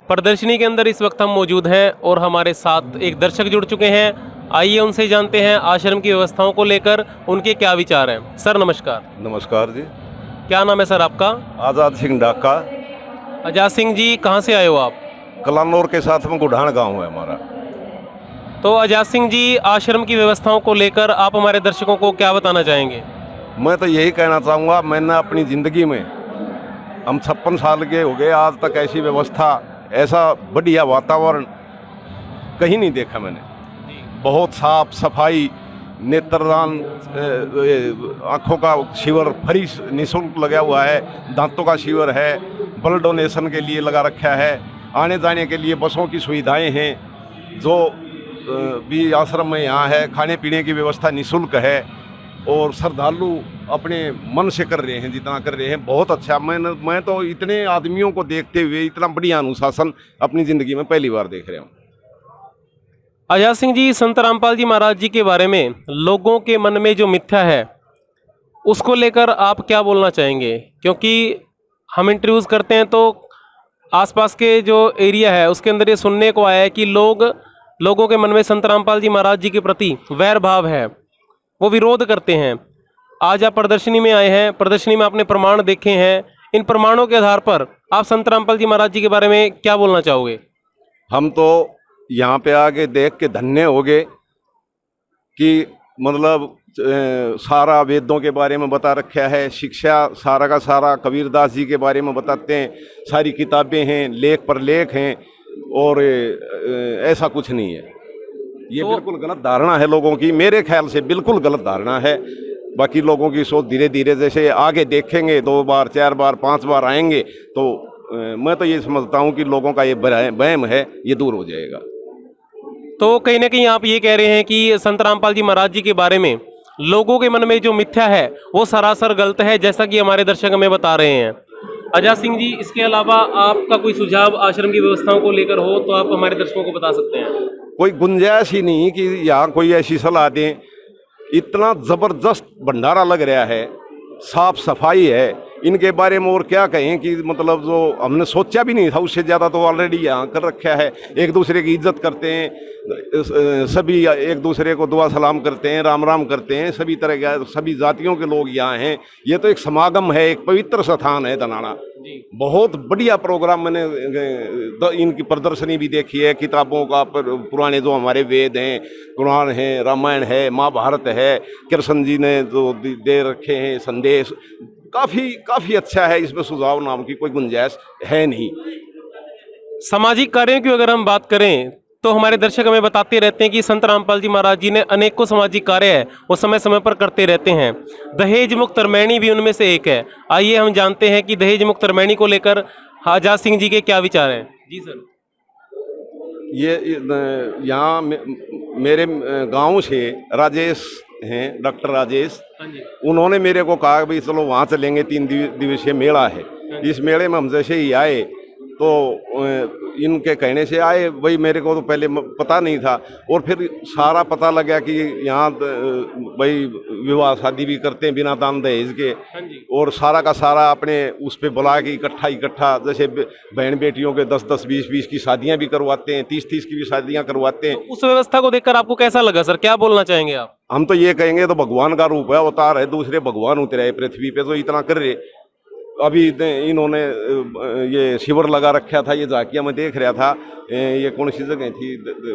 प्रदर्शनी के अंदर इस वक्त हम मौजूद हैं और हमारे साथ एक दर्शक जुड़ चुके हैं। आइए उनसे जानते हैं आश्रम की व्यवस्थाओं को लेकर उनके क्या विचार हैं। सर नमस्कार। नमस्कार जी। क्या नाम है सर आपका? आज़ाद सिंह डाका। आजाद सिंह जी, कहाँ से आए हो आप? कलानौर के साथ में गुढ़ान गांव है हमारा। तो आजाद सिंह जी, आश्रम की व्यवस्थाओं को लेकर आप हमारे दर्शकों को क्या बताना चाहेंगे? मैं तो यही कहना चाहूँगा, मैंने अपनी ज़िंदगी में, हम 56 साल के हो गए, आज तक ऐसी व्यवस्था, ऐसा बढ़िया वातावरण कहीं नहीं देखा मैंने। बहुत साफ सफाई, नेत्रदान, आँखों का शिविर फ्री निःशुल्क लगा हुआ है, दांतों का शिविर है, ब्लड डोनेशन के लिए लगा रखा है, आने जाने के लिए बसों की सुविधाएं हैं, जो भी आश्रम में यहाँ है, खाने पीने की व्यवस्था निःशुल्क है और श्रद्धालु अपने मन से कर रहे हैं, जितना कर रहे हैं बहुत अच्छा। मैं तो इतने आदमियों को देखते हुए इतना बढ़िया अनुशासन अपनी ज़िंदगी में पहली बार देख रहा हूँ। आजाद सिंह जी, संत रामपाल जी महाराज जी के बारे में लोगों के मन में जो मिथ्या है उसको लेकर आप क्या बोलना चाहेंगे? क्योंकि हम इंटरव्यूज़ करते हैं तो आसपास के जो एरिया है उसके अंदर ये सुनने को आया है कि लोगों के मन में संत रामपाल जी महाराज जी के प्रति वैर भाव है, वो विरोध करते हैं। आज आप प्रदर्शनी में आए हैं, प्रदर्शनी में आपने प्रमाण देखे हैं, इन प्रमाणों के आधार पर आप संत रामपाल जी महाराज जी के बारे में क्या बोलना चाहोगे? हम तो यहाँ पे आके देख के धन्य हो गए कि मतलब सारा वेदों के बारे में बता रखा है, शिक्षा सारा का सारा कबीरदास जी के बारे में बताते हैं, सारी किताबें हैं, लेख पर लेख हैं, और ऐसा कुछ नहीं है। ये तो बिल्कुल गलत धारणा है लोगों की, मेरे ख्याल से बिल्कुल गलत धारणा है। बाकी लोगों की सोच धीरे धीरे जैसे आगे देखेंगे, 2 बार 4 बार 5 बार आएंगे तो मैं तो ये समझता हूँ कि लोगों का ये वहम है, ये दूर हो जाएगा। तो कहीं ना कहीं आप ये कह रहे हैं कि संत रामपाल जी महाराज जी के बारे में लोगों के मन में जो मिथ्या है वो सरासर गलत है, जैसा कि हमारे दर्शक हमें बता रहे हैं। आजाद सिंह जी, इसके अलावा आपका कोई सुझाव आश्रम की व्यवस्थाओं को लेकर हो तो आप हमारे दर्शकों को बता सकते हैं। कोई गुंजाइश ही नहीं कि यहाँ कोई ऐसी सलाह दें। इतना ज़बरदस्त भंडारा लग रहा है, साफ सफाई है, इनके बारे में और क्या कहें कि मतलब जो हमने सोचा भी नहीं था उससे ज़्यादा तो ऑलरेडी यहाँ कर रखा है। एक दूसरे की इज्जत करते हैं, सभी एक दूसरे को दुआ सलाम करते हैं, राम राम करते हैं, सभी तरह के सभी जातियों के लोग यहाँ हैं। ये तो एक समागम है, एक पवित्र स्थान है धनाना। बहुत बढ़िया प्रोग्राम, मैंने इनकी प्रदर्शनी भी देखी है, किताबों का पुराने जो हमारे वेद हैं, कुरान है, रामायण है, महाभारत है, कृष्ण जी ने जो दे रखे हैं संदेश, काफ़ी अच्छा है। इसमें सुझाव नाम की कोई गुंजाइश है नहीं। सामाजिक कार्यों की अगर हम बात करें तो हमारे दर्शक हमें बताते रहते हैं कि संत रामपाल जी महाराज जी ने अनेकों सामाजिक कार्य है वो समय समय पर करते रहते हैं। दहेज मुक्त रमैनी भी उनमें से एक है। आइए हम जानते हैं कि दहेज मुक्त रमैनी को लेकर आजाद सिंह जी के क्या विचार हैं। जी सर। ये यहाँ मेरे गांव से राजेश हैं, डॉक्टर राजेश, उन्होंने मेरे को कहा भाई चलो वहाँ चलेंगे, 3 दिवसीय मेला है। इस मेले में हम जैसे ही आए तो इनके कहने से आए, वही मेरे को तो पहले पता नहीं था, और फिर सारा पता लगा कि यहाँ भाई विवाह शादी भी करते हैं बिना दान दहेज के, और सारा का सारा अपने उस पर बुला के इकट्ठा जैसे बहन बेटियों के 10-10 20-20 की शादियाँ भी करवाते हैं, 30-30 की भी शादियाँ करवाते हैं। तो उस व्यवस्था को देखकर आपको कैसा लगा सर, क्या बोलना चाहेंगे आप? हम तो ये कहेंगे तो भगवान का रूप है, अवतार है, दूसरे भगवान उतरे हैं पृथ्वी पे, तो इतना कर रहे। अभी इन्होंने ये शिविर लगा रखा था, ये झाकिया में देख रहा था, ये कौन सी जगह थी,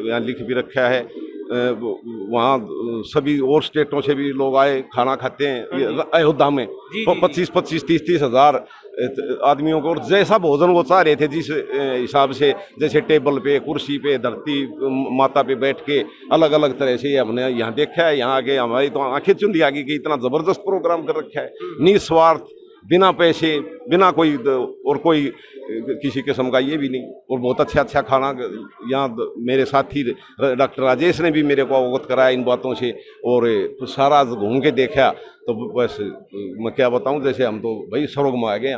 यहाँ लिख भी रखा है, वहाँ सभी और स्टेटों से भी लोग आए, खाना खाते हैं अयोध्या में। 25-25 30-30 हज़ार आदमियों को, और जैसा भोजन वो चाह रहे थे जिस हिसाब से, जैसे टेबल पे, कुर्सी पे, धरती माता पे बैठ के, अलग अलग तरह से हमने यहाँ देखा है। यहाँ आके हमारी तो आंखें चुंधी आ गई कि इतना ज़बरदस्त प्रोग्राम कर रखा है, निस्वार्थ, बिना पैसे, बिना कोई और कोई किसी किस्म का ये भी नहीं, और बहुत अच्छा खाना। यहाँ मेरे साथी डॉक्टर राजेश ने भी मेरे को अवगत कराया इन बातों से, और तो सारा घूम के देखा तो बस मैं क्या बताऊँ, जैसे हम तो भाई स्वर्ग में आ गए।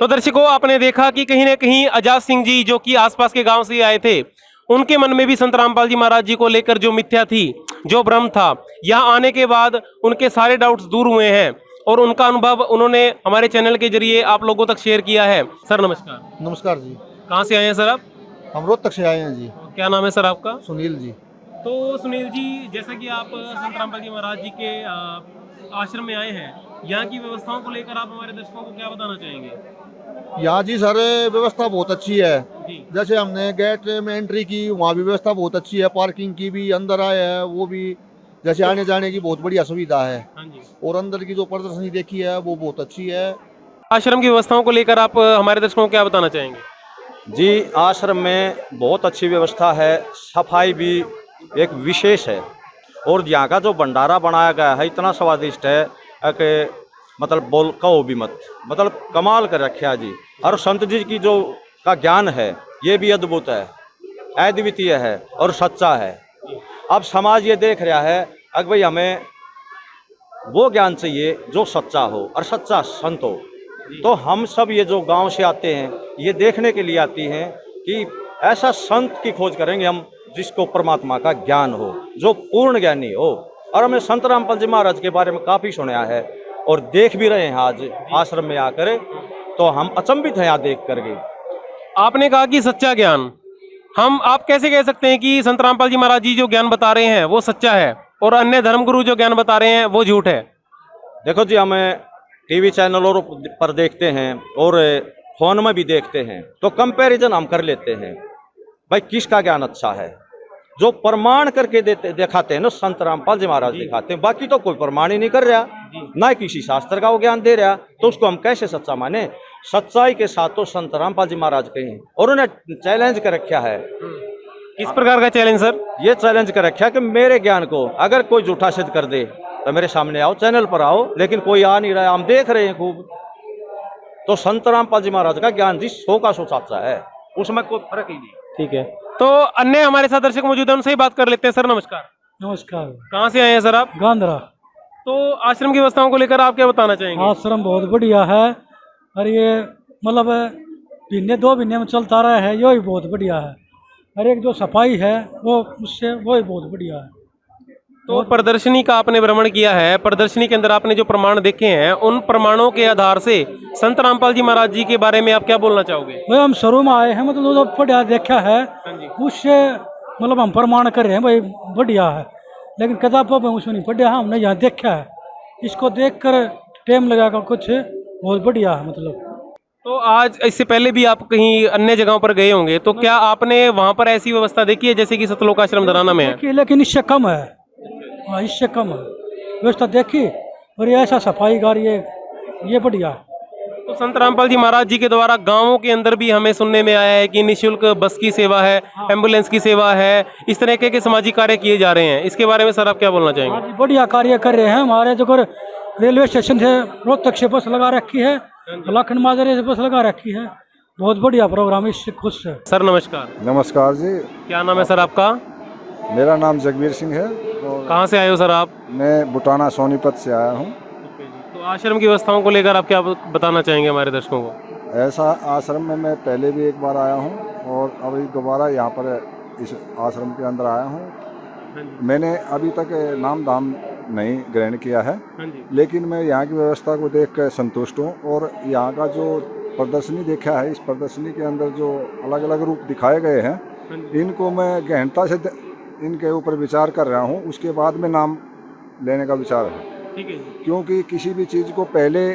तो दर्शकों, आपने देखा कि कहीं ना कहीं आजाद सिंह जी जो कि आसपास के गांव से आए थे, उनके मन में भी संत रामपाल जी महाराज जी को लेकर जो मिथ्या थी, जो भ्रम था, यहाँ आने के बाद उनके सारे डाउट्स दूर हुए हैं और उनका अनुभव उन्होंने हमारे चैनल के जरिए आप लोगों तक शेयर किया है। सर नमस्कार। नमस्कार जी। कहाँ से आए हैं सर आप? हम रोहतक से आए हैं जी। क्या नाम है सर आपका? सुनील जी। तो सुनील जी, जैसा कि आप संत रामपाल जी महाराज जी के आश्रम में आए हैं, यहाँ की व्यवस्थाओं को लेकर आप हमारे दर्शकों को क्या बताना चाहेंगे? यहाँ जी सर व्यवस्था बहुत अच्छी है। जी। जैसे हमने गेट में एंट्री की, वहाँ भी व्यवस्था बहुत अच्छी है। पार्किंग की भी, अंदर आए हैं वो भी, जैसे आने जाने की बहुत बढ़िया सुविधा है। हाँ जी। और अंदर की जो प्रदर्शनी देखी है वो बहुत अच्छी है। आश्रम की व्यवस्थाओं को लेकर आप हमारे दर्शकों को क्या बताना चाहेंगे? जी, आश्रम में बहुत अच्छी व्यवस्था है, सफाई भी एक विशेष है। और यहाँ का जो भंडारा बनाया गया है इतना स्वादिष्ट है कि मतलब बोल कहो भी मत, मतलब कमाल कर रखा है जी। और संत जी की जो का ज्ञान है ये भी अद्भुत है, अद्वितीय है और सच्चा है। अब समाज ये देख रहा है कि भाई हमें वो ज्ञान चाहिए जो सच्चा हो और सच्चा संत हो। तो हम सब ये जो गांव से आते हैं ये देखने के लिए आती हैं कि ऐसा संत की खोज करेंगे हम जिसको परमात्मा का ज्ञान हो, जो पूर्ण ज्ञानी हो। और हमने संत रामपाल जी महाराज के बारे में काफ़ी सुना है और देख भी रहे हैं आज आश्रम में आकर, तो हम अचंभित हैं यहाँ देख करके। आपने कहा कि सच्चा ज्ञान, आप कैसे कह सकते हैं कि संत रामपाल जी महाराज जी जो ज्ञान बता रहे हैं वो सच्चा है और अन्य धर्मगुरु जो ज्ञान बता रहे हैं वो झूठ है? देखो जी, हमें टीवी चैनलों पर देखते हैं और फोन में भी देखते हैं, तो कंपैरिजन हम कर लेते हैं भाई किसका ज्ञान अच्छा है। जो प्रमाण करके दिखाते हैं ना संत रामपाल जी महाराज दिखाते हैं, बाकी तो कोई प्रमाण ही नहीं कर रहा, ना किसी शास्त्र का वो ज्ञान दे रहा, तो उसको हम कैसे सच्चा माने। सच्चाई के साथ तो संत रामपाल जी महाराज कहें, और उन्हें चैलेंज कर रखा है। किस प्रकार का चैलेंज सर? ये चैलेंज कर रखा है कि मेरे ज्ञान को अगर कोई झूठा सिद्ध कर दे तो मेरे सामने आओ, चैनल पर आओ, लेकिन कोई आ नहीं रहा है, हम देख रहे हैं खूब। तो संत रामपाल जी महाराज का ज्ञान जी 100 का 100 सच्चा है, उसमें कोई फर्क ही नहीं। ठीक है, तो अन्य हमारे साथ दर्शक मौजूद हैं, उनसे ही बात कर लेते हैं। सर नमस्कार। नमस्कार। कहाँ से आए हैं सर आप? गांधरा। तो आश्रम की व्यवस्थाओं को लेकर आप क्या बताना चाहेंगे? आश्रम बहुत बढ़िया है और ये मतलब महीने 2 महीने में चलता रहा है, यो ही बहुत बढ़िया है। और एक जो सफाई है वो उससे वो ही बहुत बढ़िया है। तो प्रदर्शनी का आपने भ्रमण किया है, प्रदर्शनी के अंदर आपने जो प्रमाण देखे हैं उन प्रमाणों के आधार से संत रामपाल जी महाराज जी के बारे में आप क्या बोलना चाहोगे? भाई हम शुरू में आए हैं, मतलब जो बढ़िया देखा है उससे मतलब हम प्रमाण कर रहे हैं भाई बढ़िया है, लेकिन किताबों में उसमें नहीं बढ़िया है, हमने यहाँ देखा है। इसको देख कर टाइम लगाकर कुछ बहुत बढ़िया है मतलब। तो आज इससे पहले भी आप कहीं अन्य जगहों पर गए होंगे, तो क्या आपने वहाँ पर ऐसी व्यवस्था देखी है जैसे कि सतलोक आश्रम धराना में है? देखी, लेकिन इससे कम है। हाँ, इससे कम है व्यवस्था देखी, और ये ऐसा सफाई कार्य ये बढ़िया है। तो संत रामपाल जी महाराज जी के द्वारा गांवों के अंदर भी हमें सुनने में आया है कि निःशुल्क बस की सेवा है, एम्बुलेंस की सेवा है, इस तरह के सामाजिक कार्य किए जा रहे हैं। इसके बारे में सर आप क्या बोलना चाहेंगे? हाँ जी, बढ़िया कार्य कर रहे हैं। हमारे जो रेलवे स्टेशन से रोहतक से बस लगा रखी है, लखन माजरे से बस लगा रखी है, बहुत बढ़िया प्रोग्राम, इससे खुश है। सर नमस्कार। नमस्कार जी। क्या नाम है सर आपका? मेरा नाम जगबीर सिंह है और कहाँ से आए हो सर आप? मैं बुटाना सोनीपत से आया हूँ। तो आश्रम की व्यवस्थाओं को लेकर आप क्या बताना चाहेंगे हमारे दर्शकों को? ऐसा आश्रम में मैं पहले भी एक बार आया हूँ और अभी दोबारा यहाँ पर इस आश्रम के अंदर आया हूँ। मैंने अभी तक नाम दाम नहीं ग्रहण किया है, लेकिन मैं यहाँ की व्यवस्था को देख कर संतुष्ट हूँ। और यहाँ का जो प्रदर्शनी देखा है, इस प्रदर्शनी के अंदर जो अलग अलग रूप दिखाए गए हैं, इनको मैं गहनता से इनके ऊपर विचार कर रहा हूँ। उसके बाद में नाम लेने का विचार है। ठीक है। क्योंकि किसी भी चीज़ को पहले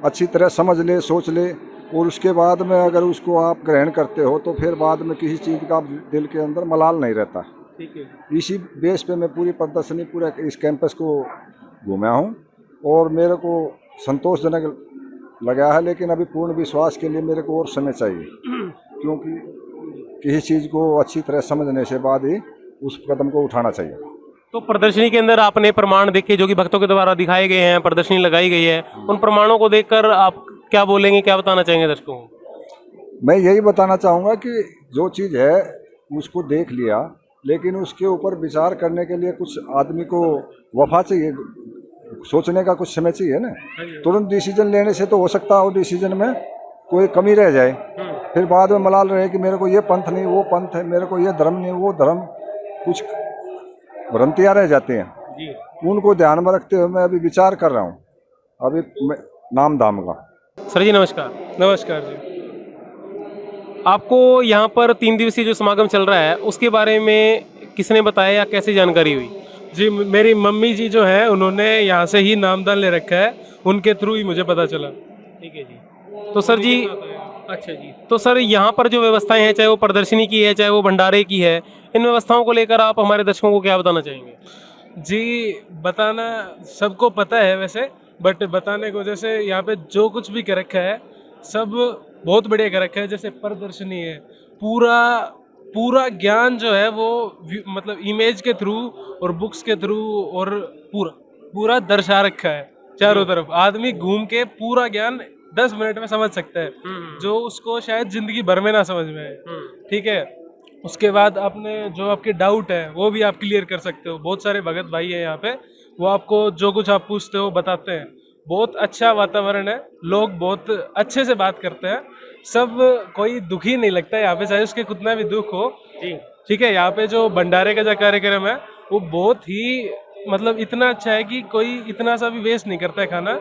अच्छी तरह समझ ले, सोच ले, और उसके बाद में अगर उसको आप ग्रहण करते हो तो फिर बाद में किसी चीज़ का दिल के अंदर मलाल नहीं रहता। ठीक है। इसी बेस पे मैं पूरी प्रदर्शनी पूरा इस कैंपस को घूमा हूँ और मेरे को संतोषजनक लगा है। लेकिन अभी पूर्ण विश्वास के लिए मेरे को और समय चाहिए, क्योंकि किसी चीज़ को अच्छी तरह समझने से बाद ही उस कदम को उठाना चाहिए। तो प्रदर्शनी के अंदर आपने प्रमाण देखे जो कि भक्तों के द्वारा दिखाए गए हैं, प्रदर्शनी लगाई गई है, उन प्रमाणों को देखकर आप क्या बोलेंगे, क्या बताना चाहेंगे दर्शकों को? मैं यही बताना चाहूँगा कि जो चीज़ है उसको देख लिया, लेकिन उसके ऊपर विचार करने के लिए कुछ आदमी को वफा चाहिए, सोचने का कुछ समय चाहिए ना। तुरंत डिसीजन लेने से तो हो सकता है डिसीजन में कोई कमी रह जाए, फिर बाद में मलाल रहे कि मेरे को ये पंथ नहीं, वो पंथ है, मेरे को ये धर्म नहीं, वो धर्म, कुछ भ्रांतियाँ रह जाती हैं। उनको ध्यान में रखते हुए मैं अभी विचार कर रहा हूँ अभी नाम धाम का। सर जी नमस्कार। नमस्कार जी। आपको यहाँ पर 3 दिवसीय जो समागम चल रहा है उसके बारे में किसने बताया या कैसे जानकारी हुई? जी मेरी मम्मी जी जो है उन्होंने यहाँ से ही नामदान ले रखा है, उनके थ्रू ही मुझे पता चला। ठीक है जी। तो सर जी, अच्छा जी, तो सर यहाँ पर जो व्यवस्थाएं हैं, चाहे वो प्रदर्शनी की है, चाहे वो भंडारे की है, इन व्यवस्थाओं को लेकर आप हमारे दर्शकों को क्या बताना चाहेंगे? जी बताना सबको पता है वैसे, बट बताने को जैसे यहाँ पे जो कुछ भी कर रखा है सब बहुत बढ़िया कर रखा है। जैसे प्रदर्शनी है, पूरा पूरा ज्ञान जो है वो मतलब इमेज के थ्रू और बुक्स के थ्रू और पूरा पूरा दर्शा रखा है चारों तरफ। आदमी घूम के पूरा ज्ञान 10 मिनट में समझ सकता है, जो उसको शायद जिंदगी भर में ना समझ में आए। ठीक है, उसके बाद आपने जो आपके डाउट है वो भी आप क्लियर कर सकते हो। बहुत सारे भगत भाई है यहाँ पे, वो आपको जो कुछ आप पूछते हो बताते हैं। बहुत अच्छा वातावरण है, लोग बहुत अच्छे से बात करते हैं, सब कोई दुखी नहीं लगता है यहाँ पे, चाहे उसके कितना भी दुख हो। जी ठीक है, यहाँ पे जो भंडारे का जो कार्यक्रम है वो बहुत ही मतलब इतना अच्छा है कि कोई इतना सा भी वेस्ट नहीं करता है खाना।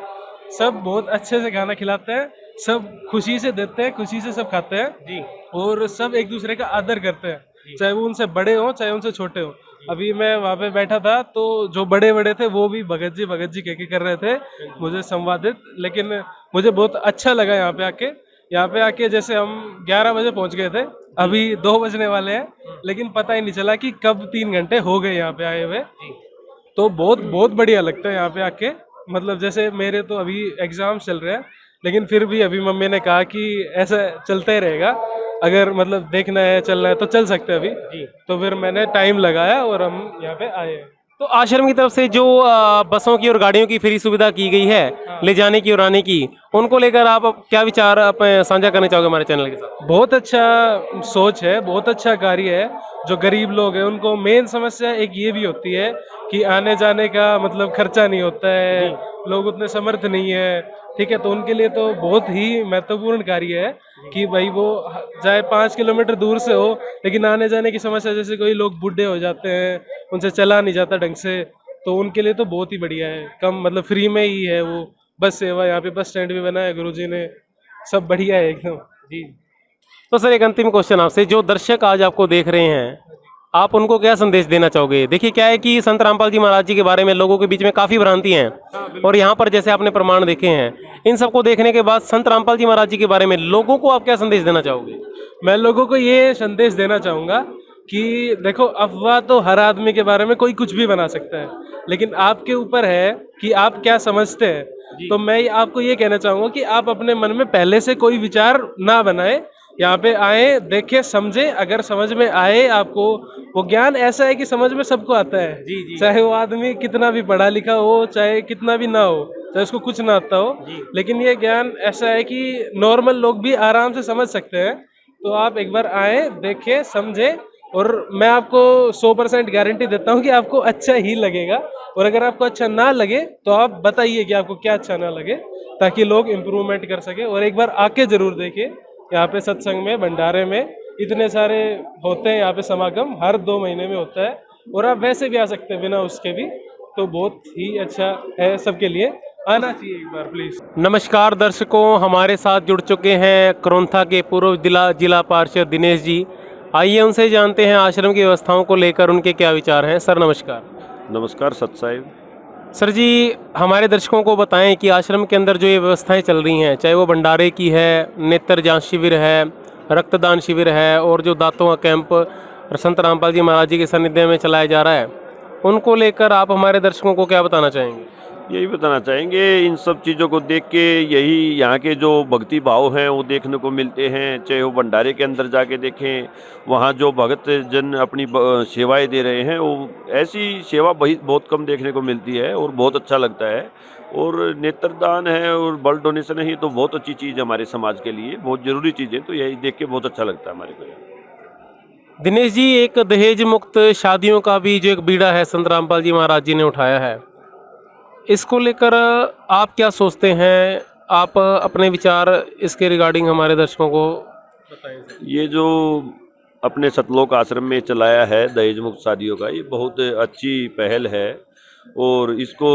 सब बहुत अच्छे से खाना खिलाते हैं, सब खुशी से देते हैं, खुशी से सब खाते हैं जी। और सब एक दूसरे का आदर करते हैं, चाहे वो उनसे बड़े हो चाहे उनसे छोटे हो। अभी मैं वहाँ पे बैठा था तो जो बड़े बड़े थे वो भी भगत जी कह के कर रहे थे मुझे संवादित, लेकिन मुझे बहुत अच्छा लगा यहाँ पे आके। यहाँ पे आके जैसे हम 11 बजे पहुँच गए थे, अभी 2 बजने वाले हैं, लेकिन पता ही नहीं चला कि कब 3 घंटे हो गए यहाँ पे आए हुए। तो बहुत बहुत बढ़िया लगता है यहाँ पे आके। मतलब जैसे मेरे तो अभी एग्जाम चल रहे हैं, लेकिन फिर भी अभी मम्मी ने कहा कि ऐसा चलता ही रहेगा, अगर मतलब देखना है चलना है तो चल सकते हैं अभी जी। तो फिर मैंने टाइम लगाया और हम यहाँ पे आए हैं। तो आश्रम की तरफ से जो बसों की और गाड़ियों की फ्री सुविधा की गई है ले जाने की और आने की, उनको लेकर आप क्या विचार आप साझा करना चाहोगे हमारे चैनल के साथ? बहुत अच्छा सोच है, बहुत अच्छा कार्य है। जो गरीब लोग हैं उनको मेन समस्या एक ये भी होती है कि आने जाने का मतलब खर्चा नहीं होता है, लोग उतने समर्थ नहीं है। ठीक है, तो उनके लिए तो बहुत ही महत्वपूर्ण कार्य है कि भाई वो चाहे 5 किलोमीटर दूर से हो, लेकिन आने जाने की समस्या, जैसे कोई लोग बूढ़े हो जाते हैं, उनसे चला नहीं जाता ढंग से, तो उनके लिए तो बहुत ही बढ़िया है। कम मतलब फ्री में ही है वो बस सेवा। यहाँ पे बस स्टैंड भी बनाया है गुरुजी ने, सब बढ़िया है एकदम जी। तो सर एक अंतिम क्वेश्चन आपसे, जो दर्शक आज आपको देख रहे हैं, आप उनको क्या संदेश देना चाहोगे? देखिए क्या है कि संत रामपाल जी महाराज जी के बारे में लोगों के बीच में काफ़ी भ्रांति हैं, और यहाँ पर जैसे आपने प्रमाण देखे हैं, इन सबको देखने के बाद संत रामपाल जी महाराज जी के बारे में लोगों को आप क्या संदेश देना चाहोगे? मैं लोगों को ये संदेश देना चाहूँगा कि देखो, अफवाह तो हर आदमी के बारे में कोई कुछ भी बना सकता है, लेकिन आपके ऊपर है कि आप क्या समझते हैं। तो मैं आपको ये कहना चाहूँगा कि आप अपने मन में पहले से कोई विचार ना बनाए, यहाँ पे आए, देखे, समझे। अगर समझ में आए आपको, वो ज्ञान ऐसा है कि समझ में सबको आता है जी। चाहे वो आदमी कितना भी पढ़ा लिखा हो, चाहे कितना भी ना हो, चाहे उसको कुछ ना आता हो, लेकिन ये ज्ञान ऐसा है कि नॉर्मल लोग भी आराम से समझ सकते हैं। तो आप एक बार आए, देखे, समझे, और मैं आपको 100% गारंटी देता हूँ कि आपको अच्छा ही लगेगा। और अगर आपको अच्छा ना लगे तो आप बताइए कि आपको क्या अच्छा ना लगे, ताकि लोग इम्प्रूवमेंट कर सके। और एक बार आके जरूर देखिए, यहाँ पे सत्संग में, भंडारे में इतने सारे होते हैं, यहाँ पे समागम हर 2 महीने में होता है, और आप वैसे भी आ सकते हैं बिना उसके भी। तो बहुत ही अच्छा है, सबके लिए आना चाहिए एक बार प्लीज। नमस्कार दर्शकों, हमारे साथ जुड़ चुके हैं करोंथा के पूर्व जिला पार्षद दिनेश जी। आइए उनसे जानते हैं आश्रम की व्यवस्थाओं को लेकर उनके क्या विचार हैं। सर नमस्कार। नमस्कार सत साहिब। सर जी, हमारे दर्शकों को बताएं कि आश्रम के अंदर जो ये व्यवस्थाएं चल रही हैं, चाहे वो भंडारे की है, नेत्र जांच शिविर है, रक्तदान शिविर है, और जो दांतों का कैंप संत रामपाल जी महाराज जी के सानिध्य में चलाया जा रहा है, उनको लेकर आप हमारे दर्शकों को क्या बताना चाहेंगे? यही बताना चाहेंगे, इन सब चीज़ों को देख के यही यहाँ के जो भक्ति भाव हैं वो देखने को मिलते हैं। चाहे वो भंडारे के अंदर जाके देखें, वहाँ जो भगत जन अपनी सेवाएं दे रहे हैं, वो ऐसी सेवा बहुत कम देखने को मिलती है और बहुत अच्छा लगता है। और नेत्रदान है और ब्लड डोनेशन है, ये तो बहुत अच्छी चीज़ है हमारे समाज के लिए, बहुत ज़रूरी चीज़ है। तो यही देख के बहुत अच्छा लगता है हमारे को। दिनेश जी, एक दहेज मुक्त शादियों का भी जो एक बीड़ा है संत रामपाल जी महाराज जी ने उठाया है, इसको लेकर आप क्या सोचते हैं? आप अपने विचार इसके रिगार्डिंग हमारे दर्शकों को बताएं। ये जो अपने सतलोक आश्रम में चलाया है दहेज मुक्त शादियों का, ये बहुत अच्छी पहल है। और इसको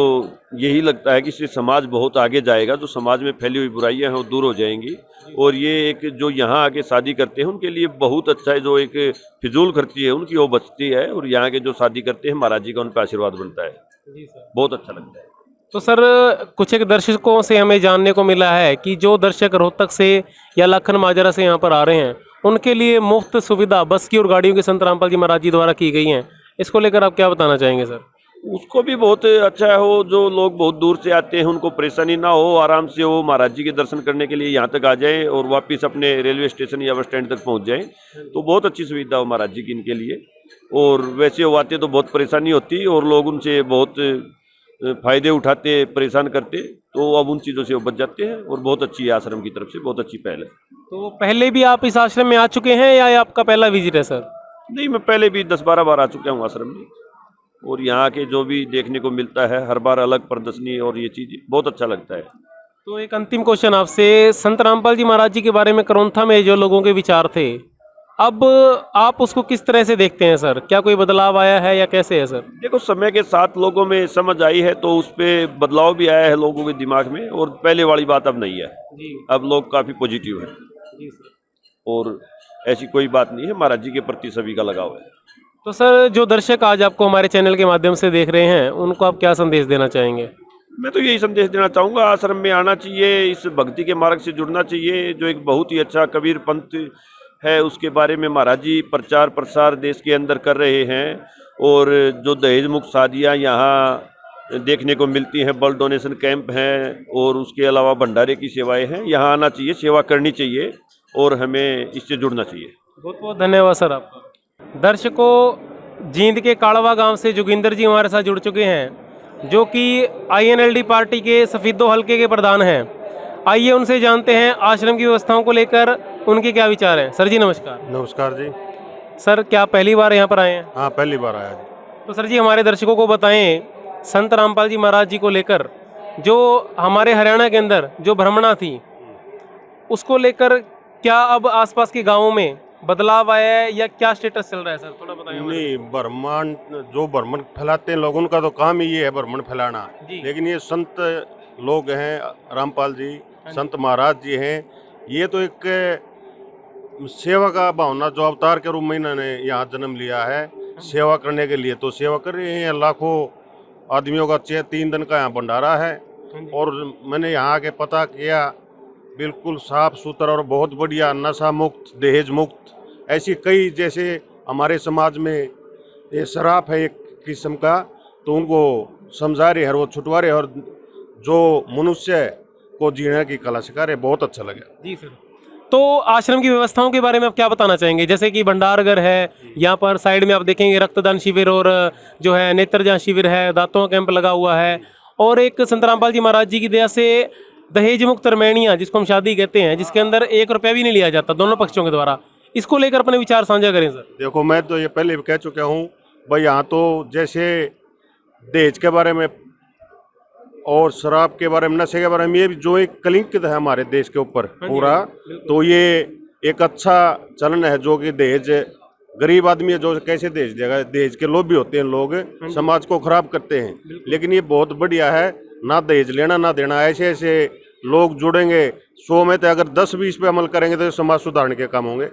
यही लगता है कि इससे समाज बहुत आगे जाएगा, जो समाज में फैली हुई बुराइयां हैं वो दूर हो जाएंगी। और ये एक जो यहाँ आके शादी करते हैं उनके लिए बहुत अच्छा है, जो एक फिजूल खर्ची है उनकी वो बचती है, और यहाँ के जो शादी करते हैं महाराज जी का उन पर आशीर्वाद बनता है। जी सर। बहुत अच्छा लगता है। तो सर कुछ एक दर्शकों से हमें जानने को मिला है कि जो दर्शक रोहतक से या लखन माजरा से यहाँ पर आ रहे हैं उनके लिए मुफ्त सुविधा बस की और गाड़ियों की संत रामपाल जी महाराज जी द्वारा की गई हैं, इसको लेकर आप क्या बताना चाहेंगे सर? उसको भी बहुत अच्छा हो, जो लोग बहुत दूर से आते हैं उनको परेशानी ना हो, आराम से वो महाराज जी के दर्शन करने के लिए यहाँ तक आ जाएं और वापस अपने रेलवे स्टेशन या बस स्टैंड तक पहुँच जाएं, तो बहुत अच्छी सुविधा हो महाराज जी की इनके लिए। और वैसे वो आते तो बहुत परेशानी होती और लोग उनसे बहुत फायदे उठाते, परेशान करते, तो अब उन चीज़ों से वो बच जाते हैं और बहुत अच्छी है आश्रम की तरफ से, बहुत अच्छी पहल है। तो पहले भी आप इस आश्रम में आ चुके हैं या ये आपका पहला विजिट है सर? नहीं, मैं पहले भी 10-12 बार आ चुका हूँ आश्रम में, और यहाँ के जो भी देखने को मिलता है हर बार अलग प्रदर्शनी और ये चीज़ बहुत अच्छा लगता है। तो एक अंतिम क्वेश्चन आपसे, संत रामपाल जी महाराज जी के बारे में करोंथा में जो लोगों के विचार थे, अब आप उसको किस तरह से देखते हैं सर? क्या कोई बदलाव आया है या कैसे है सर? देखो, समय के साथ लोगों में समझ आई है तो उस पर बदलाव भी आया है लोगों के दिमाग में, और पहले वाली बात अब नहीं है जी अब लोग काफ़ी पॉजिटिव हैं, जी सर। और ऐसी कोई बात नहीं है, महाराज जी के प्रति सभी का लगाव है। तो सर जो दर्शक आज आपको हमारे चैनल के माध्यम से देख रहे हैं उनको आप क्या संदेश देना चाहेंगे? मैं तो यही संदेश देना चाहूँगा, आश्रम में आना चाहिए, इस भक्ति के मार्ग से जुड़ना चाहिए, जो एक बहुत ही अच्छा कबीर पंथ है उसके बारे में महाराज जी प्रचार प्रसार देश के अंदर कर रहे हैं। और जो दहेज मुक्त शादियाँ यहाँ देखने को मिलती हैं, ब्लड डोनेशन कैंप हैं, और उसके अलावा भंडारे की सेवाएं हैं, यहाँ आना चाहिए, सेवा करनी चाहिए और हमें इससे जुड़ना चाहिए। बहुत बहुत धन्यवाद सर आपका। दर्शकों, जींद के काड़वा गांव से जोगिंदर जी हमारे साथ जुड़ चुके हैं, जो कि INLD पार्टी के सफीदो हलके के प्रधान हैं। आइए उनसे जानते हैं आश्रम की व्यवस्थाओं को लेकर उनके क्या विचार हैं। सर जी नमस्कार। नमस्कार जी। सर क्या पहली बार यहाँ पर आए हैं? हाँ, पहली बार आया जी। तो सर जी हमारे दर्शकों को बताएं, संत रामपाल जी महाराज जी को लेकर जो हमारे हरियाणा के अंदर जो भ्रमणा थी उसको लेकर क्या अब आसपास के गाँवों में बदलाव आया है या क्या स्टेटस चल रहा है सर, थोड़ा बताएं। नहीं, भ्रमण जो भ्रमण फैलाते हैं लोग, उनका तो काम ही ये है भ्रमण फैलाना, लेकिन ये संत लोग हैं, रामपाल जी संत महाराज जी हैं, ये तो एक सेवा का भावना, जो अवतार के रूप में इन्होंने यहाँ जन्म लिया है सेवा करने के लिए, तो सेवा कर रहे हैं। लाखों आदमियों का 3 दिन का यहाँ भंडारा है, और मैंने यहाँ आके पता किया, बिल्कुल साफ सुथरा और बहुत बढ़िया, नशा मुक्त, दहेज मुक्त, ऐसी कई, जैसे हमारे समाज में ये शराब है एक किस्म का, तो उनको समझा रहे हैं, वो छुटवा रहे हैं, और जो मनुष्य को जीने की कला सिखा रहे, बहुत अच्छा लगा। जी सर। तो आश्रम की व्यवस्थाओं के बारे में आप क्या बताना चाहेंगे? जैसे कि भंडार घर है, यहाँ पर साइड में आप देखेंगे रक्तदान शिविर और जो है नेत्रदान शिविर है, दांतों का कैंप लगा हुआ है, और एक संत रामपाल जी महाराज जी की दया से दहेज मुक्त रमैनियाँ, जिसको हम शादी कहते हैं, जिसके अंदर 1 रुपया भी नहीं लिया जाता दोनों पक्षों के द्वारा, इसको लेकर अपने विचार साझा करें सर। देखो, मैं तो ये पहले भी कह चुका हूँ भाई, यहाँ तो जैसे दहेज के बारे में और शराब के बारे में, नशे के बारे में, ये जो एक कलंकित है हमारे देश के ऊपर पूरा, तो ये एक अच्छा चलन है, जो कि दहेज गरीब आदमी है जो कैसे दहेज देगा, दहेज के लोभी होते हैं लोग, समाज को खराब करते हैं, लेकिन ये बहुत बढ़िया है, ना दहेज लेना ना देना, ऐसे ऐसे लोग जुड़ेंगे 100 में, तो अगर 10-20 पे अमल करेंगे तो समाज सुधारने के काम होंगे।